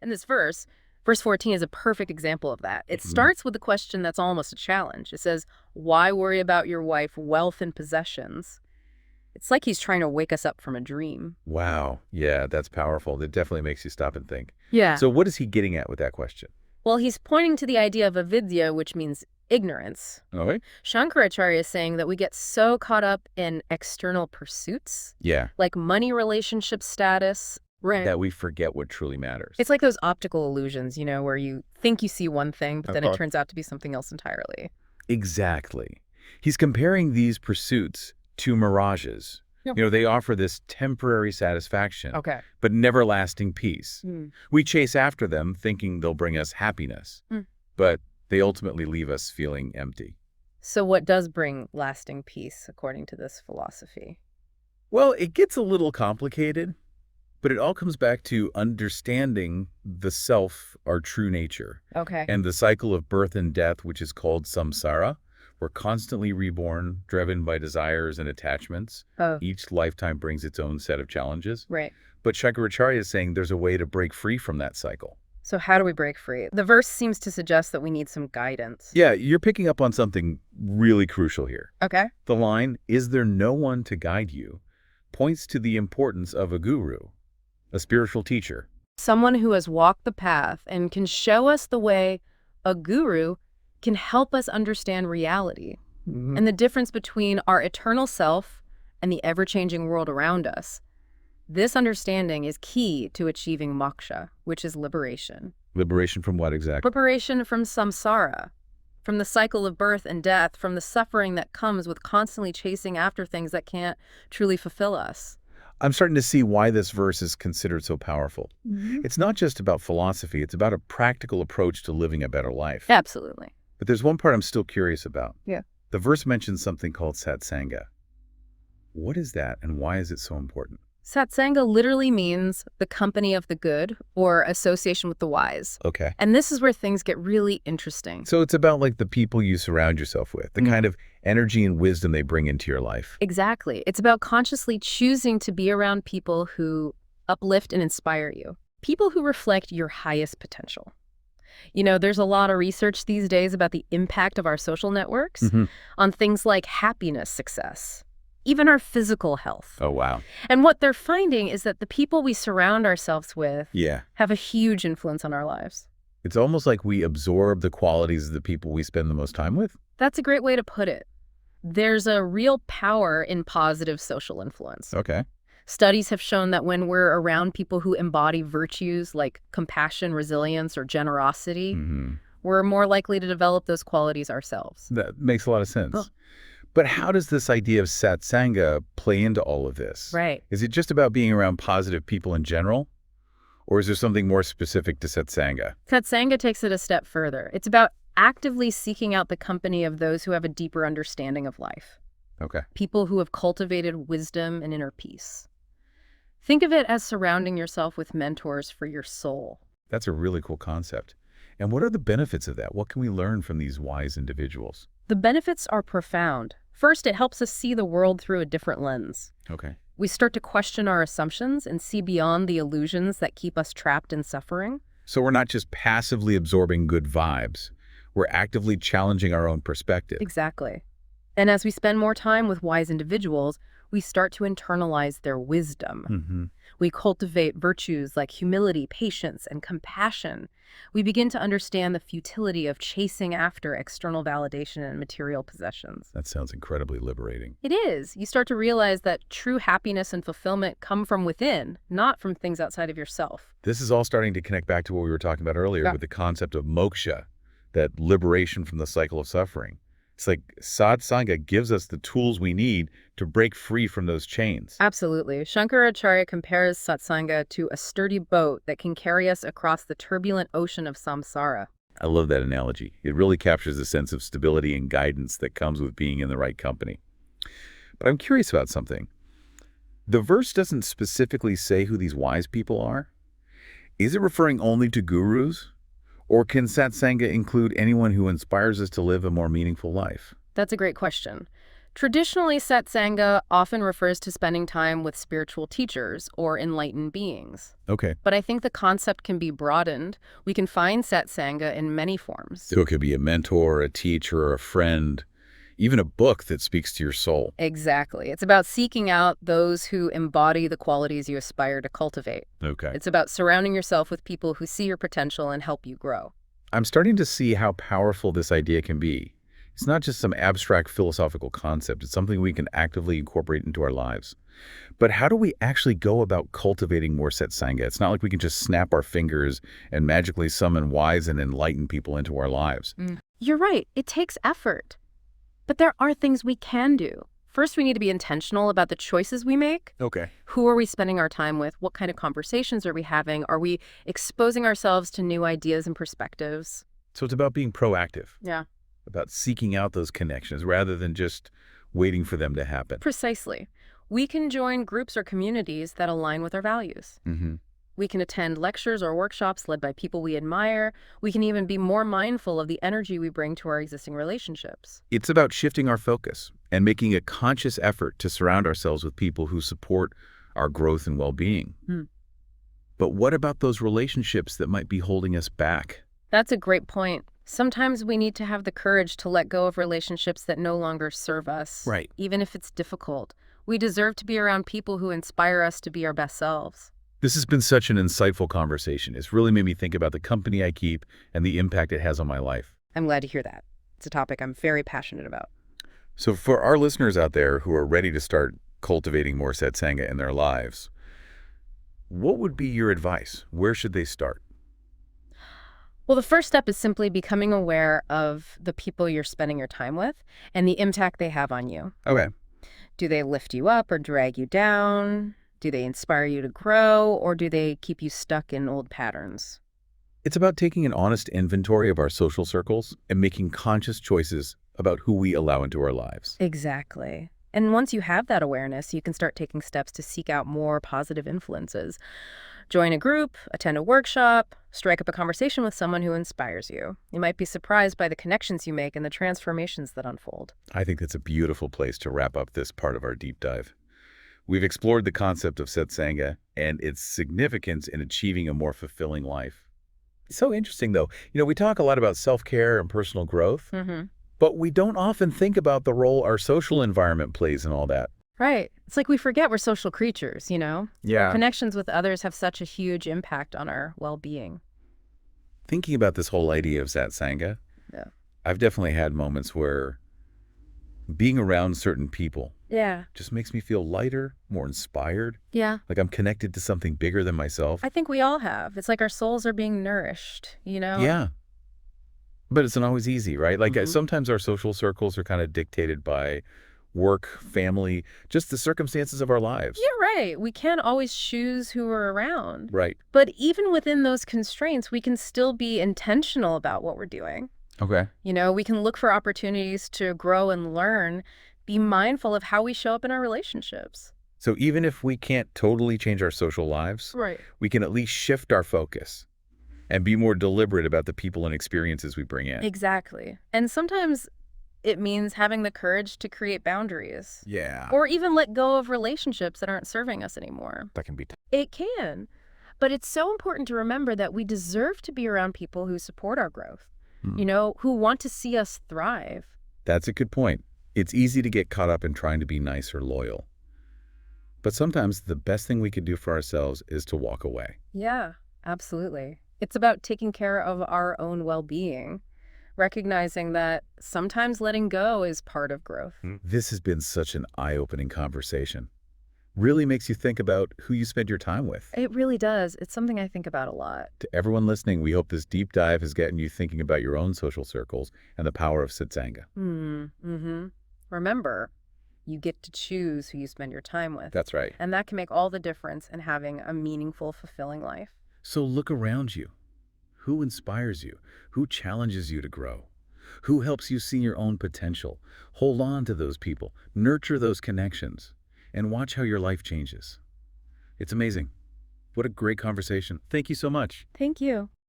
And this verse 14 is a perfect example of that. It starts with a question that's almost a challenge. It says, why worry about your wife, wealth, and possessions? It's like he's trying to wake us up from a dream. Wow. Yeah, that's powerful. It definitely makes you stop and think. Yeah. So what is he getting at with that question? Well, he's pointing to the idea of avidya, which means ignorance. Okay. Shankaracharya is saying that we get so caught up in external pursuits, Yeah. like money, relationship status, right? That we forget what truly matters. It's like those optical illusions, where you think you see one thing, but then it turns out to be something else entirely. Exactly. He's comparing these pursuits to mirages. Yep. They offer this temporary satisfaction, Okay. but never lasting peace. Mm. We chase after them thinking they'll bring us happiness, but they ultimately leave us feeling empty. So what does bring lasting peace, according to this philosophy? Well, it gets a little complicated, but it all comes back to understanding the self, our true nature, Okay. and the cycle of birth and death, which is called samsara. We're constantly reborn, driven by desires and attachments. Oh. Each lifetime brings its own set of challenges. Right. But Shankaracharya is saying there's a way to break free from that cycle. So how do we break free? The verse seems to suggest that we need some guidance. Yeah, you're picking up on something really crucial here. Okay. The line, "Is there no one to guide you?" points to the importance of a guru, a spiritual teacher. Someone who has walked the path and can show us the way. A guru can help us understand reality and the difference between our eternal self and the ever-changing world around us. This understanding is key to achieving moksha, which is liberation. Liberation from what exactly? Liberation from samsara, from the cycle of birth and death, from the suffering that comes with constantly chasing after things that can't truly fulfill us. I'm starting to see why this verse is considered so powerful. It's not just about philosophy, it's about a practical approach to living a better life. Absolutely. But there's one part I'm still curious about. Yeah. The verse mentions something called satsanga. What is that, and why is it so important? Satsanga literally means the company of the good or association with the wise. Okay. And this is where things get really interesting. So it's about like the people you surround yourself with, the kind of energy and wisdom they bring into your life. Exactly. It's about consciously choosing to be around people who uplift and inspire you. People who reflect your highest potential. There's a lot of research these days about the impact of our social networks on things like happiness, success, even our physical health. Oh, wow. And what they're finding is that the people we surround ourselves with have a huge influence on our lives. It's almost like we absorb the qualities of the people we spend the most time with. That's a great way to put it. There's a real power in positive social influence. Okay. Studies have shown that when we're around people who embody virtues like compassion, resilience, or generosity, we're more likely to develop those qualities ourselves. That makes a lot of sense. But how does this idea of satsanga play into all of this? Right. Is it just about being around positive people in general? Or is there something more specific to satsanga? Satsanga takes it a step further. It's about actively seeking out the company of those who have a deeper understanding of life. Okay. People who have cultivated wisdom and inner peace. Think of it as surrounding yourself with mentors for your soul. That's a really cool concept. And what are the benefits of that? What can we learn from these wise individuals? The benefits are profound. First, it helps us see the world through a different lens. Okay. We start to question our assumptions and see beyond the illusions that keep us trapped in suffering. So we're not just passively absorbing good vibes. We're actively challenging our own perspective. Exactly. And as we spend more time with wise individuals, we start to internalize their wisdom. We cultivate virtues like humility, patience, and compassion. We begin to understand the futility of chasing after external validation and material possessions. That sounds incredibly liberating. It is. You start to realize that true happiness and fulfillment come from within, not from things outside of yourself. This is all starting to connect back to what we were talking about earlier with the concept of moksha, that liberation from the cycle of suffering. It's like satsanga gives us the tools we need to break free from those chains. Absolutely. Shankaracharya compares satsanga to a sturdy boat that can carry us across the turbulent ocean of samsara. I love that analogy. It really captures the sense of stability and guidance that comes with being in the right company. But I'm curious about something. The verse doesn't specifically say who these wise people are. Is it referring only to gurus? Or can satsanga include anyone who inspires us to live a more meaningful life? That's a great question. Traditionally, Satsanga often refers to spending time with spiritual teachers or enlightened beings. Okay. But I think the concept can be broadened. We can find Satsanga in many forms. So it could be a mentor, a teacher, or a friend, even a book that speaks to your soul. Exactly. It's about seeking out those who embody the qualities you aspire to cultivate. Okay. It's about surrounding yourself with people who see your potential and help you grow. I'm starting to see how powerful this idea can be. It's not just some abstract philosophical concept. It's something we can actively incorporate into our lives. But how do we actually go about cultivating more Satsanga? It's not like we can just snap our fingers and magically summon wise and enlightened people into our lives. You're right. It takes effort. But there are things we can do. First, we need to be intentional about the choices we make. Okay. Who are we spending our time with? What kind of conversations are we having? Are we exposing ourselves to new ideas and perspectives? So it's about being proactive, Yeah. about seeking out those connections rather than just waiting for them to happen. Precisely. We can join groups or communities that align with our values. Mm-hmm. We can attend lectures or workshops led by people we admire. We can even be more mindful of the energy we bring to our existing relationships. It's about shifting our focus and making a conscious effort to surround ourselves with people who support our growth and well-being. But what about those relationships that might be holding us back? That's a great point. Sometimes we need to have the courage to let go of relationships that no longer serve us. Right. Even if it's difficult. We deserve to be around people who inspire us to be our best selves. This has been such an insightful conversation. It's really made me think about the company I keep and the impact it has on my life. I'm glad to hear that. It's a topic I'm very passionate about. So for our listeners out there who are ready to start cultivating more Satsanga in their lives, what would be your advice? Where should they start? Well, the first step is simply becoming aware of the people you're spending your time with and the impact they have on you. Okay. Do they lift you up or drag you down? Do they inspire you to grow, or do they keep you stuck in old patterns? It's about taking an honest inventory of our social circles and making conscious choices about who we allow into our lives. Exactly. And once you have that awareness, you can start taking steps to seek out more positive influences. Join a group, attend a workshop, strike up a conversation with someone who inspires you. You might be surprised by the connections you make and the transformations that unfold. I think that's a beautiful place to wrap up this part of our deep dive. We've explored the concept of Satsanga and its significance in achieving a more fulfilling life. It's so interesting, though. We talk a lot about self-care and personal growth, but we don't often think about the role our social environment plays in all that. Right. It's like we forget we're social creatures, Yeah. Connections with others have such a huge impact on our well-being. Thinking about this whole idea of Satsanga, Yeah. I've definitely had moments where being around certain people Yeah. just makes me feel lighter, more inspired, Yeah. like I'm connected to something bigger than myself. I think we all have. It's like our souls are being nourished, Yeah. But it's not always easy, right? Like sometimes our social circles are kind of dictated by work, family, just the circumstances of our lives. You're right. We can't always choose who we're around. Right. But even within those constraints, we can still be intentional about what we're doing. Okay. We can look for opportunities to grow and learn, be mindful of how we show up in our relationships. So even if we can't totally change our social lives, Right. we can at least shift our focus and be more deliberate about the people and experiences we bring in. Exactly. And sometimes it means having the courage to create boundaries. Yeah. Or even let go of relationships that aren't serving us anymore. That can be tough. It can. But it's so important to remember that we deserve to be around people who support our growth, who want to see us thrive. That's a good point. It's easy to get caught up in trying to be nice or loyal. But sometimes the best thing we could do for ourselves is to walk away. Yeah, absolutely. It's about taking care of our own well-being, recognizing that sometimes letting go is part of growth. This has been such an eye-opening conversation. Really makes you think about who you spend your time with. It really does. It's something I think about a lot. To everyone listening, we hope this deep dive has gotten you thinking about your own social circles and the power of Satsanga. Remember, you get to choose who you spend your time with. That's right. And that can make all the difference in having a meaningful, fulfilling life. So look around you. Who inspires you? Who challenges you to grow? Who helps you see your own potential? Hold on to those people. Nurture those connections. And watch how your life changes. It's amazing. What a great conversation. Thank you so much. Thank you.